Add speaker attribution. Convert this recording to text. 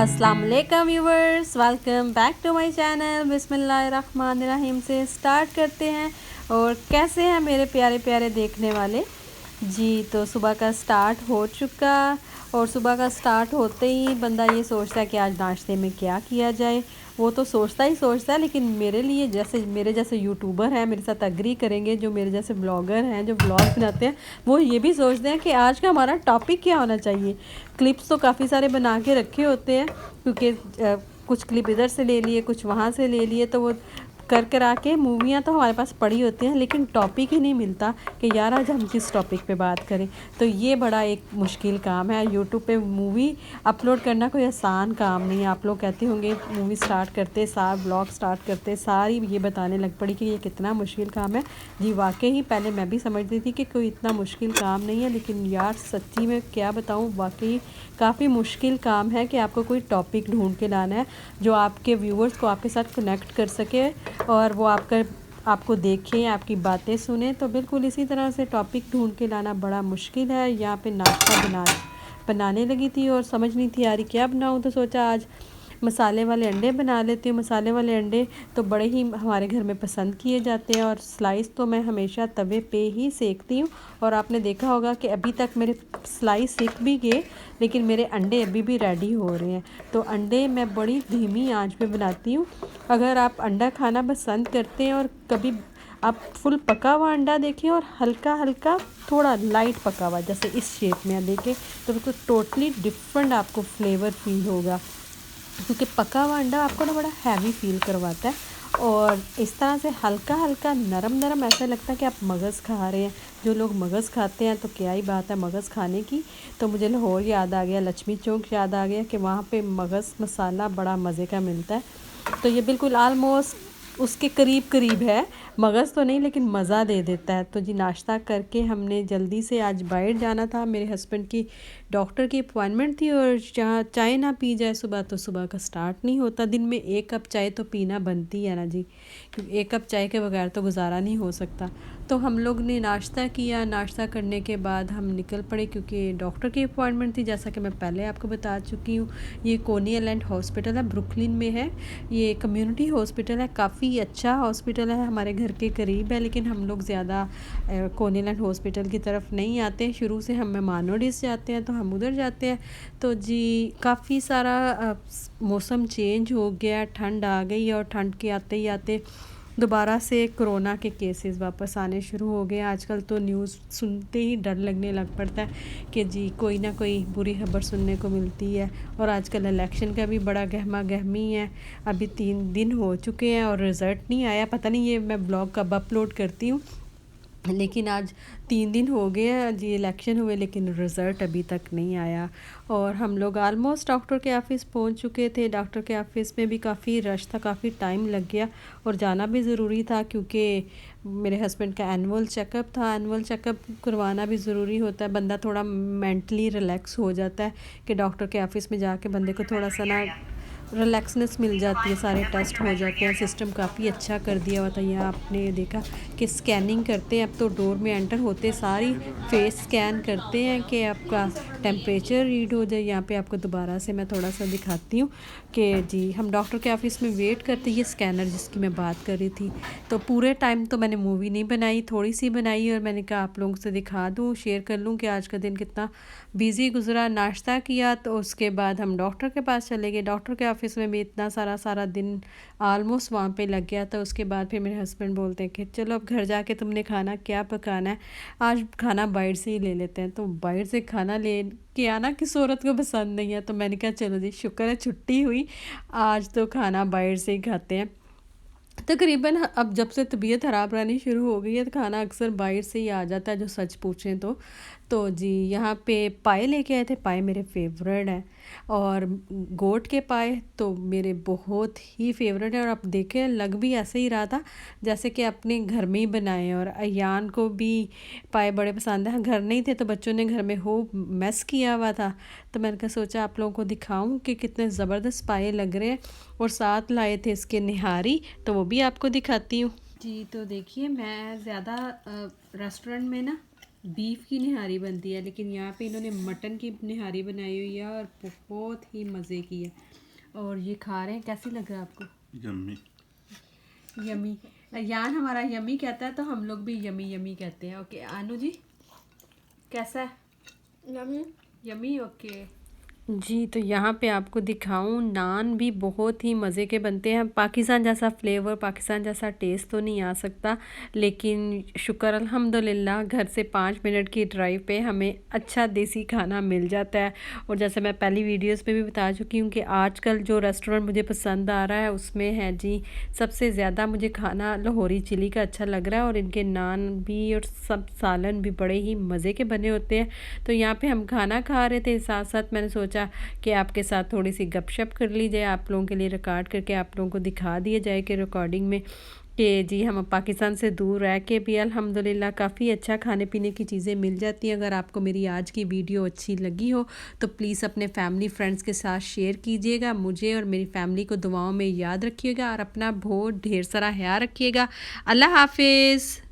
Speaker 1: अस्सलाम वालेकुम viewers, welcome back to my channel. बिस्मिल्लाहिर्रहमानिर्रहीम से स्टार्ट करते हैं। और कैसे हैं मेरे प्यारे प्यारे देखने वाले जी। तो सुबह का स्टार्ट हो चुका और सुबह का स्टार्ट होते ही बंदा ये सोचता है कि आज नाश्ते में क्या किया जाए। वो तो सोचता ही सोचता है, लेकिन मेरे लिए जैसे मेरे जैसे यूट्यूबर हैं, मेरे साथ अग्री करेंगे, जो मेरे जैसे ब्लॉगर हैं जो ब्लॉग बनाते हैं, वो ये भी सोचते हैं कि आज का हमारा टॉपिक क्या होना चाहिए। क्लिप्स तो काफ़ी सारे बना के रखे होते हैं, क्योंकि कुछ क्लिप इधर से ले लिए, कुछ वहाँ से ले लिए, तो वो कर आके मूवियाँ तो हमारे पास पड़ी होती हैं, लेकिन टॉपिक ही नहीं मिलता कि यार आज हम किस टॉपिक पे बात करें। तो ये बड़ा एक मुश्किल काम है। यूट्यूब पे मूवी अपलोड करना कोई आसान काम नहीं है। आप लोग कहते होंगे मूवी स्टार्ट करते सार, ब्लॉग स्टार्ट करते सारी ये बताने लग पड़ी कि ये कितना मुश्किल काम है। जी वाकई ही पहले मैं भी समझती थी कि कोई इतना मुश्किल काम नहीं है, लेकिन यार सच्ची में क्या बताऊँ, वाकई काफ़ी मुश्किल काम है कि आपको कोई टॉपिक ढूंढ के लाना है जो आपके व्यूवर्स को आपके साथ कनेक्ट कर सके और वो आपको देखें, आपकी बातें सुने। तो बिल्कुल इसी तरह से टॉपिक ढूंढ के लाना बड़ा मुश्किल है। यहाँ पे नाश्ता बनाने लगी थी और समझ नहीं थी यार क्या बनाऊँ, तो सोचा आज मसाले वाले अंडे बना लेती हूँ। मसाले वाले अंडे तो बड़े ही हमारे घर में पसंद किए जाते हैं और स्लाइस तो मैं हमेशा तवे पे ही सेकती हूँ। और आपने देखा होगा कि अभी तक मेरे स्लाइस सेक भी गए, लेकिन मेरे अंडे अभी भी रेडी हो रहे हैं। तो अंडे मैं बड़ी धीमी आंच पे बनाती हूँ। अगर आप अंडा खाना पसंद करते हैं और कभी आप फुल पका हुआ अंडा देखें और हल्का हल्का थोड़ा लाइट पका हुआ, जैसे इस शेप में देखें, तो टोटली डिफरेंट आपको फ्लेवर फील होगा, क्योंकि पका हुआ अंडा आपको ना बड़ा हैवी फील करवाता है। और इस तरह से हल्का हल्का नरम नरम ऐसा लगता है कि आप मगज़ खा रहे हैं। जो लोग मगज़ खाते हैं तो क्या ही बात है मगज़ खाने की। तो मुझे लाहौर याद आ गया, लक्ष्मी चौक याद आ गया कि वहाँ पे मगज़ मसाला बड़ा मज़े का मिलता है। तो ये बिल्कुल आलमोस्ट उसके करीब करीब है, मगज़ तो नहीं लेकिन मज़ा दे देता है। तो जी नाश्ता करके हमने जल्दी से आज बाहर जाना था। मेरे हस्बैंड की डॉक्टर की अपॉइंटमेंट थी और जहाँ चाय ना पी जाए सुबह तो सुबह का स्टार्ट नहीं होता। दिन में एक कप चाय तो पीना बनती है ना जी, क्योंकि एक कप चाय के बगैर तो गुजारा नहीं हो सकता। तो हम लोग ने नाश्ता किया। नाश्ता करने के बाद हम निकल पड़े, क्योंकि डॉक्टर की अपॉइंटमेंट थी। जैसा कि मैं पहले आपको बता चुकी हूँ, ये कोनी आइलैंड हॉस्पिटल है, ब्रुकलिन में है। ये कम्युनिटी हॉस्पिटल है, काफ़ी अच्छा हॉस्पिटल है, हमारे घर के करीब है। लेकिन हम लोग ज़्यादा कोनी आइलैंड हॉस्पिटल की तरफ नहीं आते। शुरू से हम मेहमानो डिस जाते हैं तो हम उधर जाते हैं। तो जी काफ़ी सारा मौसम चेंज हो गया, ठंड आ गई और ठंड के आते ही आते दोबारा से कोरोना के केसेस वापस आने शुरू हो गए। आजकल तो न्यूज़ सुनते ही डर लगने लग पड़ता है कि जी कोई ना कोई बुरी खबर सुनने को मिलती है। और आजकल इलेक्शन का भी बड़ा गहमा गहमी है। अभी 3 दिन हो चुके हैं और रिज़ल्ट नहीं आया। पता नहीं ये मैं ब्लॉग कब अपलोड करती हूँ, लेकिन आज 3 दिन हो गए हैं जी इलेक्शन हुए, लेकिन रिज़ल्ट अभी तक नहीं आया। और हम लोग आलमोस्ट डॉक्टर के ऑफ़िस पहुंच चुके थे। डॉक्टर के ऑफ़िस में भी काफ़ी रश था, काफ़ी टाइम लग गया और जाना भी ज़रूरी था, क्योंकि मेरे हस्बैंड का एनुअल चेकअप था। एनुअल चेकअप करवाना भी ज़रूरी होता है, बंदा थोड़ा मेंटली रिलैक्स हो जाता है कि डॉक्टर के ऑफ़िस में जाके बंदे को थोड़ा सा ना रिलैक्सनेस मिल जाती है। सारे टेस्ट हो जाते हैं, सिस्टम काफ़ी अच्छा कर दिया हुआ था। यहाँ आपने देखा कि स्कैनिंग करते हैं, अब तो डोर में एंटर होते सारी फेस स्कैन करते हैं कि आपका टेम्परेचर रीड हो जाए। यहाँ पे आपको दोबारा से मैं थोड़ा सा दिखाती हूँ कि जी हम डॉक्टर के ऑफ़िस में वेट करते। ये स्कैनर जिसकी मैं बात कर रही थी, तो पूरे टाइम तो मैंने मूवी नहीं बनाई, थोड़ी सी बनाई और मैंने कहा आप लोगों से दिखा दूँ, शेयर कर लूँ कि आज का दिन कितना बिज़ी गुजरा। नाश्ता किया तो उसके बाद हम डॉक्टर के पास चले गए। डॉक्टर के ऑफ़िस में भी इतना सारा दिन ऑलमोस्ट वहाँ पे लग गया था। उसके बाद फिर मेरे हस्बैंड बोलते हैं कि चलो अब घर जाके तुमने खाना क्या पकाना है, आज खाना बाहर से ही ले लेते हैं। तो बाहर से खाना ले के आना किस औरत को पसंद नहीं है। तो मैंने कहा चलो जी शुक्र है छुट्टी हुई, आज तो खाना बाहर से ही खाते हैं। तकरीबन अब जब से तबीयत ख़राब रहनी शुरू हो गई है तो खाना अक्सर बाहर से ही आ जाता है, जो सच पूछें तो जी यहाँ पे पाए लेके आए थे। पाए मेरे फेवरेट हैं और गोट के पाए तो मेरे बहुत ही फेवरेट है। और आप देखें लग भी ऐसे ही रहा था जैसे कि अपने घर में ही बनाए। और अयान को भी पाए बड़े पसंद है। घर नहीं थे तो बच्चों ने घर में हो मैस किया हुआ था, तो मैंने कहा सोचा आप लोगों को दिखाऊं कि कितने ज़बरदस्त पाए लग रहे हैं। और साथ लाए थे इसके निहारी, तो वो भी आपको दिखाती हूँ जी। तो देखिए मैं ज़्यादा रेस्टोरेंट में ना बीफ की निहारी बनती है, लेकिन यहाँ पे इन्होंने मटन की निहारी बनाई हुई है और बहुत ही मज़े की है। और ये खा रहे हैं, कैसी लग रहा है आपको?
Speaker 2: यम्मी।
Speaker 1: यमी। यान हमारा यमी कहता है तो हम लोग भी यमी यमी कहते हैं। ओके आनू जी, कैसा है?
Speaker 3: यम्मी।
Speaker 1: यमी। ओके जी, तो यहाँ पे आपको दिखाऊं, नान भी बहुत ही मज़े के बनते हैं। पाकिस्तान जैसा फ्लेवर, पाकिस्तान जैसा टेस्ट तो नहीं आ सकता, लेकिन शुक्र अल्हम्दुलिल्लाह घर से 5 मिनट की ड्राइव पे हमें अच्छा देसी खाना मिल जाता है। और जैसे मैं पहली वीडियोस में भी बता चुकी हूँ कि आजकल जो रेस्टोरेंट मुझे पसंद आ रहा है उसमें है जी, सबसे ज़्यादा मुझे खाना लाहौरी चिली का अच्छा लग रहा है। और इनके नान भी और सब सालन भी बड़े ही मज़े के बने होते हैं। तो यहाँ पे हम खाना खा रहे थे, साथ साथ मैंने सोचा कि आपके साथ थोड़ी सी गपशप कर ली जाए, आप लोगों के लिए रिकॉर्ड करके आप लोगों को दिखा दिया जाए कि रिकॉर्डिंग में कि जी हम पाकिस्तान से दूर रह के भी अल्हम्दुलिल्लाह काफ़ी अच्छा खाने पीने की चीज़ें मिल जाती हैं। अगर आपको मेरी आज की वीडियो अच्छी लगी हो तो प्लीज़ अपने फैमिली फ्रेंड्स के साथ शेयर कीजिएगा। मुझे और मेरी फैमिली को दुआओं में याद रखिएगा और अपना बहुत ढेर सारा ख्याल रखिएगा। अल्लाह हाफिज़।